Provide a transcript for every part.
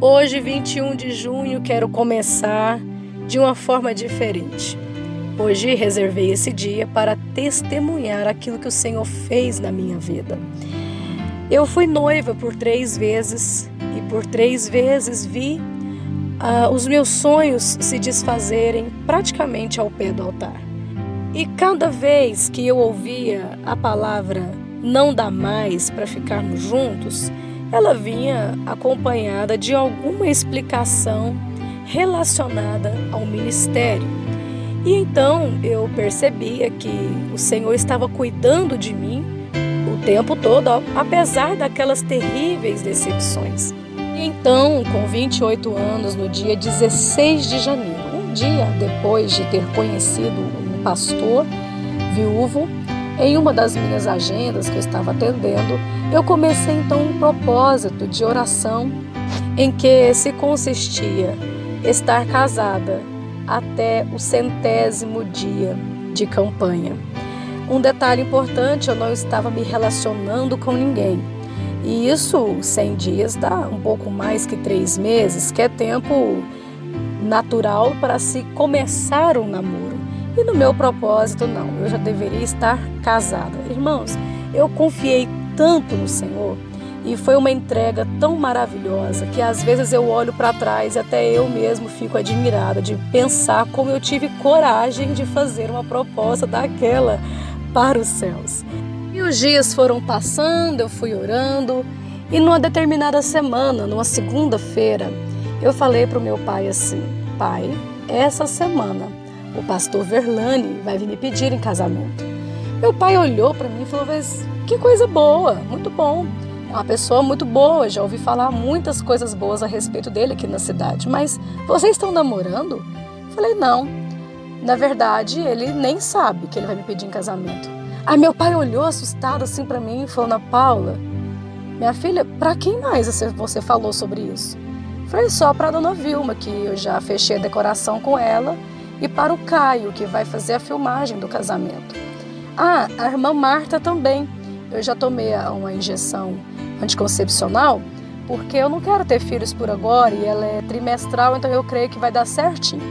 Hoje, 21 de junho, quero começar de uma forma diferente. Hoje reservei esse dia para testemunhar aquilo que o Senhor fez na minha vida. Eu fui noiva por 3 vezes e por 3 vezes vi os meus sonhos se desfazerem praticamente ao pé do altar. E cada vez que eu ouvia a palavra "não dá mais para ficarmos juntos", ela vinha acompanhada de alguma explicação relacionada ao ministério. E então eu percebia que o Senhor estava cuidando de mim o tempo todo, apesar daquelas terríveis decepções. E então, com 28 anos, no dia 16 de janeiro, um dia depois de ter conhecido um pastor viúvo, em uma das minhas agendas que eu estava atendendo, eu comecei então um propósito de oração em que se consistia estar casada até o 100º dia de campanha. Um detalhe importante, eu não estava me relacionando com ninguém. E isso, 100 dias, dá um pouco mais que 3 meses, que é tempo natural para se começar um namoro. E no meu propósito, não, eu já deveria estar casada. Irmãos, eu confiei tanto no Senhor e foi uma entrega tão maravilhosa que às vezes eu olho para trás e até eu mesmo fico admirada de pensar como eu tive coragem de fazer uma proposta daquela para os céus. E os dias foram passando, eu fui orando e numa determinada semana, numa segunda-feira, eu falei para o meu pai assim: "Pai, essa semana o pastor Verlane vai vir me pedir em casamento." Meu pai olhou para mim e falou: "Mas que coisa boa, muito bom. É uma pessoa muito boa, já ouvi falar muitas coisas boas a respeito dele aqui na cidade, mas vocês estão namorando?" Eu falei: "Não, na verdade ele nem sabe que ele vai me pedir em casamento." Aí meu pai olhou assustado assim para mim e falou: "Ana Paula, minha filha, para quem mais você falou sobre isso?" Eu falei: "Só para a dona Vilma, que eu já fechei a decoração com ela, e para o Caio, que vai fazer a filmagem do casamento. Ah, a irmã Marta também. Eu já tomei uma injeção anticoncepcional, porque eu não quero ter filhos por agora e ela é trimestral, então eu creio que vai dar certinho."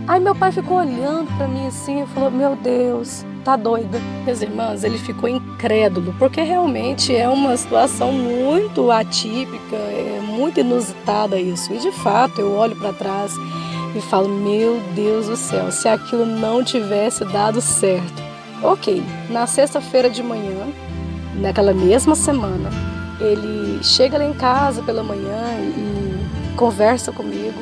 Aí meu pai ficou olhando para mim assim e falou: "Meu Deus, tá doida." Minhas irmãs, ele ficou incrédulo, porque realmente é uma situação muito atípica, é muito inusitada isso. E de fato, eu olho para trás e falo: "Meu Deus do céu, se aquilo não tivesse dado certo." Ok, na sexta-feira de manhã, naquela mesma semana, ele chega lá em casa pela manhã e conversa comigo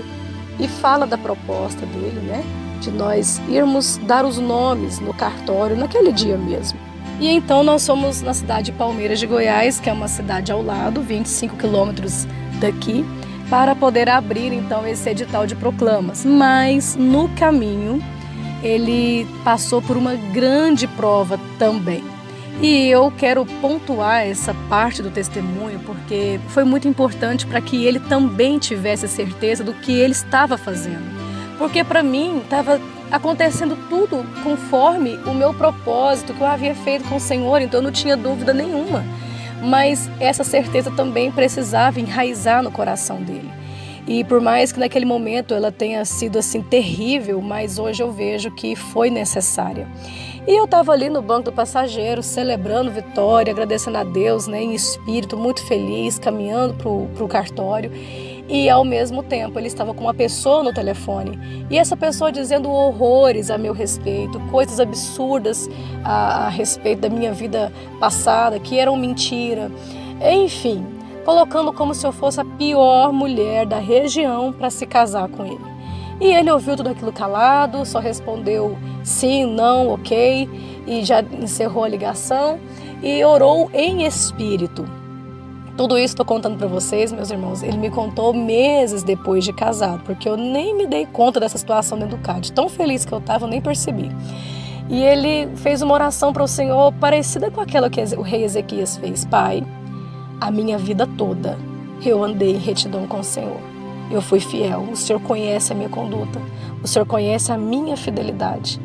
e fala da proposta dele, né? De nós irmos dar os nomes no cartório naquele dia mesmo. E então nós fomos na cidade de Palmeiras de Goiás, que é uma cidade ao lado, 25 quilômetros daqui, para poder abrir então esse edital de proclamas. Mas no caminho ele passou por uma grande prova também. E eu quero pontuar essa parte do testemunho porque foi muito importante para que ele também tivesse certeza do que ele estava fazendo. Porque para mim estava acontecendo tudo conforme o meu propósito que eu havia feito com o Senhor, então eu não tinha dúvida nenhuma. Mas essa certeza também precisava enraizar no coração dele. E por mais que naquele momento ela tenha sido assim terrível, mas hoje eu vejo que foi necessária. E eu estava ali no banco do passageiro, celebrando vitória, agradecendo a Deus, né, em espírito, muito feliz, caminhando para o cartório. E ao mesmo tempo ele estava com uma pessoa no telefone. E essa pessoa dizendo horrores a meu respeito, coisas absurdas a respeito da minha vida passada, que eram mentira. Enfim, colocando como se eu fosse a pior mulher da região para se casar com ele. E ele ouviu tudo aquilo calado, só respondeu sim, não, ok, e já encerrou a ligação e orou em espírito. Tudo isso estou contando para vocês, meus irmãos. Ele me contou meses depois de casado, porque eu nem me dei conta dessa situação dentro do CAD. Tão feliz que eu estava, eu nem percebi. E ele fez uma oração para o Senhor parecida com aquela que o rei Ezequias fez. Pai, a minha vida toda eu andei em retidão com o Senhor. Eu fui fiel. O Senhor conhece a minha conduta. O Senhor conhece a minha fidelidade.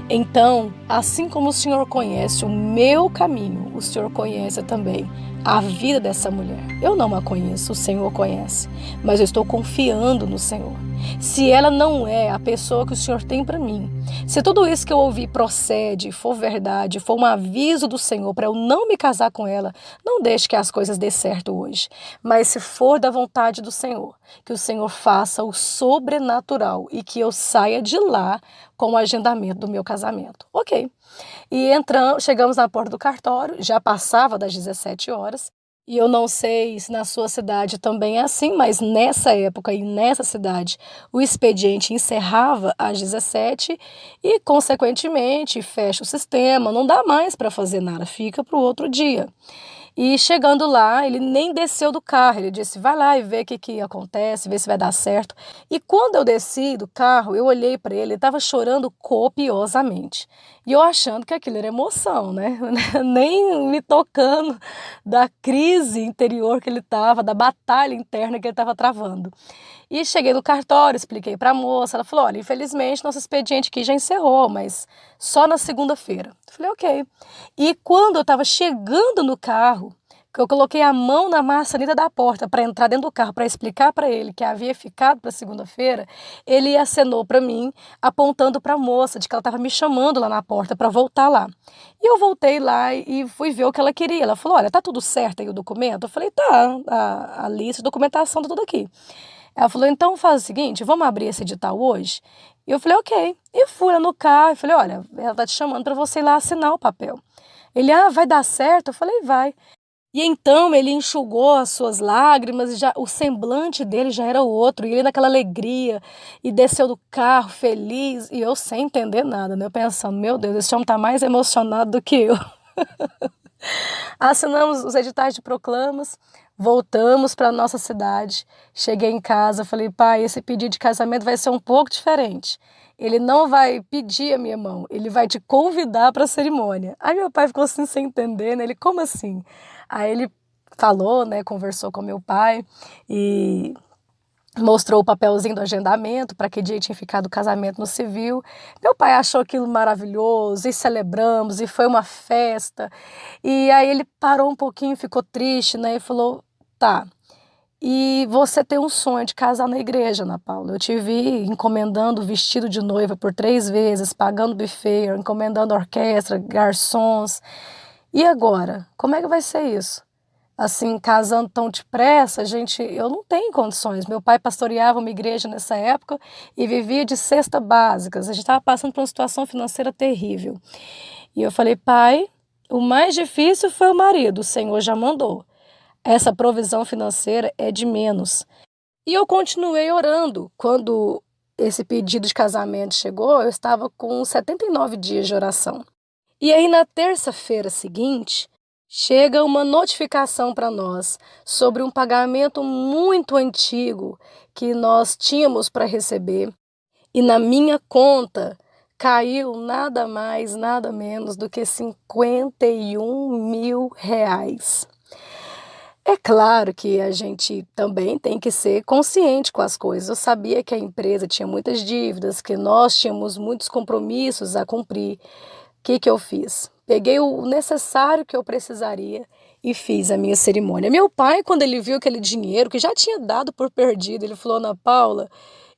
Então, assim como o Senhor conhece o meu caminho, o Senhor conhece também a vida dessa mulher. Eu não a conheço, o Senhor conhece, mas eu estou confiando no Senhor. Se ela não é a pessoa que o Senhor tem para mim, se tudo isso que eu ouvi procede, for verdade, for um aviso do Senhor para eu não me casar com ela, não deixe que as coisas dê certo hoje. Mas se for da vontade do Senhor, que o Senhor faça o sobrenatural e que eu saia de lá com o agendamento do meu casamento. Ok. E chegamos na porta do cartório, já passava das 17 horas. E eu não sei se na sua cidade também é assim, mas nessa época e nessa cidade, o expediente encerrava às 17 e, consequentemente, fecha o sistema, não dá mais para fazer nada, fica para o outro dia. E chegando lá, ele nem desceu do carro, ele disse, vai lá e vê o que acontece, vê se vai dar certo. E quando eu desci do carro, eu olhei para ele estava chorando copiosamente. E eu achando que aquilo era emoção, né? Nem me tocando da crise interior que ele estava, da batalha interna que ele estava travando. E cheguei no cartório, expliquei para a moça, ela falou, olha, infelizmente nosso expediente aqui já encerrou, mas só na segunda-feira. Eu falei, ok. E quando eu estava chegando no carro, que eu coloquei a mão na maçaneta da porta para entrar dentro do carro, para explicar para ele que havia ficado para segunda-feira, ele acenou para mim, apontando para a moça, de que ela estava me chamando lá na porta para voltar lá. E eu voltei lá e fui ver o que ela queria. Ela falou, olha, tá tudo certo aí o documento? Eu falei, tá, a lista de documentação tá tudo aqui. Ela falou, então faz o seguinte, vamos abrir esse edital hoje? E eu falei, ok. E fui lá no carro e falei, olha, ela tá te chamando para você ir lá assinar o papel. Ele, vai dar certo? Eu falei, vai. E então ele enxugou as suas lágrimas, e já, o semblante dele já era outro, e ele naquela alegria, e desceu do carro feliz, e eu sem entender nada, né? Eu pensando, meu Deus, esse homem tá mais emocionado do que eu. Assinamos os editais de proclamas, voltamos para a nossa cidade. Cheguei em casa, falei, pai, esse pedido de casamento vai ser um pouco diferente. Ele não vai pedir a minha mão, ele vai te convidar para a cerimônia. Aí meu pai ficou assim sem entender, né? Ele, como assim? Aí ele falou, né, conversou com meu pai e mostrou o papelzinho do agendamento para que dia tinha ficado o casamento no civil. Meu pai achou aquilo maravilhoso e celebramos e foi uma festa. E aí ele parou um pouquinho, ficou triste, né? E falou, tá, e você tem um sonho de casar na igreja, Ana Paula. Eu te vi encomendando vestido de noiva por 3 vezes, pagando buffet, encomendando orquestra, garçons. E agora? Como é que vai ser isso? Assim, casando tão depressa, eu não tenho condições. Meu pai pastoreava uma igreja nessa época e vivia de cesta básicas. A gente estava passando por uma situação financeira terrível. E eu falei, pai, o mais difícil foi o marido, o Senhor já mandou. Essa provisão financeira é de menos. E eu continuei orando. Quando esse pedido de casamento chegou, eu estava com 79 dias de oração. E aí, na terça-feira seguinte, chega uma notificação para nós sobre um pagamento muito antigo que nós tínhamos para receber. E na minha conta caiu nada mais, nada menos do que R$ 51.000. É claro que a gente também tem que ser consciente com as coisas. Eu sabia que a empresa tinha muitas dívidas, que nós tínhamos muitos compromissos a cumprir. O que eu fiz? Peguei o necessário que eu precisaria e fiz a minha cerimônia. Meu pai, quando ele viu aquele dinheiro que já tinha dado por perdido, ele falou, Ana Paula,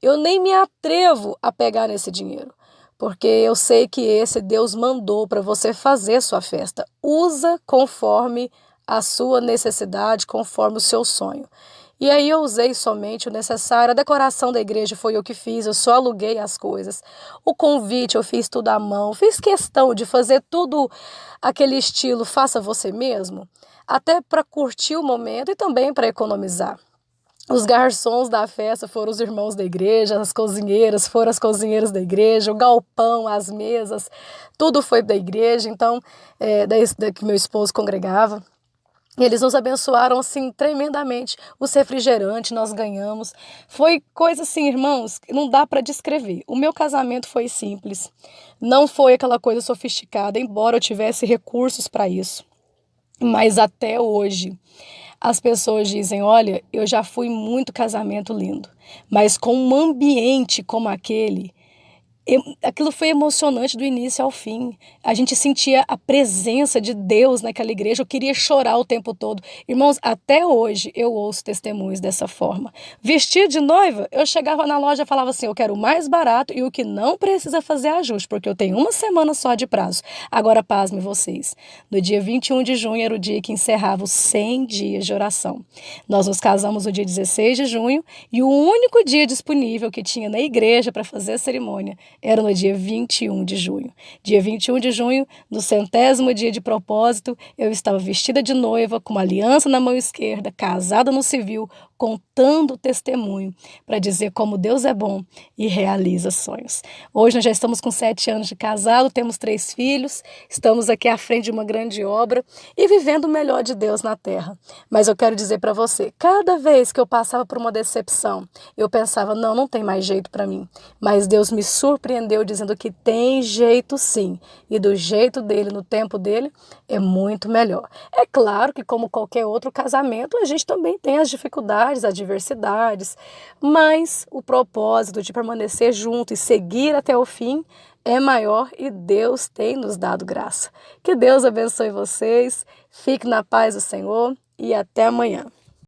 eu nem me atrevo a pegar nesse dinheiro, porque eu sei que esse Deus mandou para você fazer sua festa. Usa conforme a sua necessidade, conforme o seu sonho. E aí eu usei somente o necessário. A decoração da igreja foi eu que fiz, eu só aluguei as coisas. O convite eu fiz tudo à mão, fiz questão de fazer tudo aquele estilo faça você mesmo, até para curtir o momento e também para economizar. Os garçons da festa foram os irmãos da igreja, as cozinheiras foram as cozinheiras da igreja, o galpão, as mesas, tudo foi da igreja, então, da que meu esposo congregava. Eles nos abençoaram, assim, tremendamente. Os refrigerantes nós ganhamos. Foi coisa assim, irmãos, que não dá para descrever. O meu casamento foi simples. Não foi aquela coisa sofisticada, embora eu tivesse recursos para isso. Mas até hoje, as pessoas dizem, olha, eu já fui muito casamento lindo. Mas com um ambiente como aquele, Aquilo foi emocionante do início ao fim. A gente sentia a presença de Deus naquela igreja. Eu queria chorar o tempo todo. Irmãos, até hoje eu ouço testemunhos dessa forma. Vestido de noiva, eu chegava na loja e falava assim: eu quero o mais barato e o que não precisa fazer ajuste, porque eu tenho uma semana só de prazo. Agora, pasmem vocês. No dia 21 de junho era o dia que encerrava os 100 dias de oração. Nós nos casamos no dia 16 de junho e o único dia disponível que tinha na igreja para fazer a cerimônia era no dia 21 de junho. Dia 21 de junho, no 100º dia de propósito, eu estava vestida de noiva, com uma aliança na mão esquerda, casada no civil, contando o testemunho para dizer como Deus é bom e realiza sonhos. Hoje nós já estamos com 7 anos de casado, temos 3 filhos, estamos aqui à frente de uma grande obra e vivendo o melhor de Deus na terra. Mas eu quero dizer para você, cada vez que eu passava por uma decepção, eu pensava, não tem mais jeito para mim. Mas Deus me surpreendeu dizendo que tem jeito sim, e do jeito dele, no tempo dele, é muito melhor. É claro que como qualquer outro casamento, a gente também tem as dificuldades, adversidades, mas o propósito de permanecer junto e seguir até o fim é maior e Deus tem nos dado graça. Que Deus abençoe vocês, fique na paz do Senhor e até amanhã.